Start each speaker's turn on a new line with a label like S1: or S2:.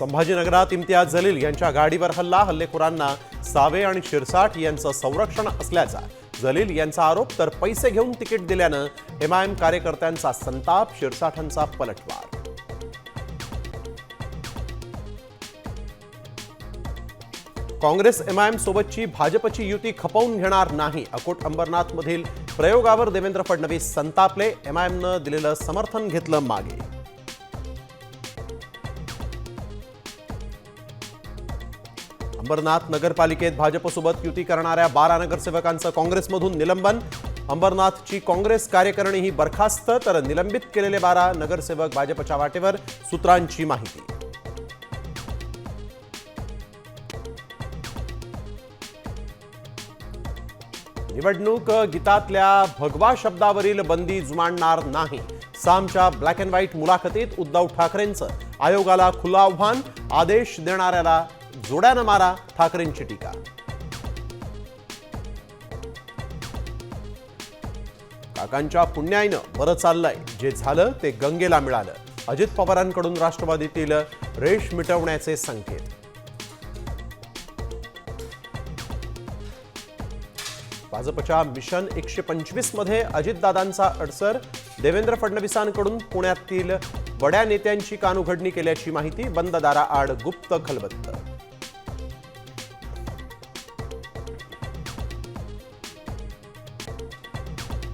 S1: संभाजीनगरात इम्तियाज जलील यांच्या गाडीवर हल्लेखोरांना सावे आणि शिरसाट यांचं संरक्षण असल्याचा जलील यांचा आरोप, तर पैसे घेऊन तिकीट दिल्यानं एमआयएम कार्यकर्त्यांचा संताप, शिरसाठांचा पलटवार। काँग्रेस एमआयएम सोबतची भाजपची युती खपवून घेणार नाही, अकोट अंबरनाथ मधील प्रयोगावर देवेंद्र फडणवीस संतापले, एमआयएमनं दिलेलं समर्थन घेतलं मागे। अंबरनाथ नगरपालिकेत भाजपसोबत युती करणाऱ्या 12 नगरसेवकांचं काँग्रेसमधून निलंबन, अंबरनाथची काँग्रेस कार्यकारिणी ही बरखास्त, तर निलंबित केलेले 12 नगरसेवक भाजपच्या वाटेवर, सूत्रांची माहिती। निवडणूक गीतातल्या भगवा शब्दावरील बंदी जुमानणार नाही, सामच्या ब्लॅक अँड व्हाईट मुलाखतीत उद्धव ठाकरेंचं आयोगाला खुलं आव्हान, आदेश देणाऱ्याला जोड्यानं मारा, ठाकरेंची टीका। काकांच्या पुण्याईनं बरं चाललंय, जे झालं ते गंगेला मिळालं, अजित पवारांकडून राष्ट्रवादीतील रेष मिटवण्याचे संकेत। भाजपच्या मिशन 125 मध्ये अजितदादांचा अडसर, देवेंद्र फडणवीसांकडून पुण्यातील बड्या नेत्यांची कानउघडणी केल्याची माहिती, बंद दाराआड गुप्त खलबत्त।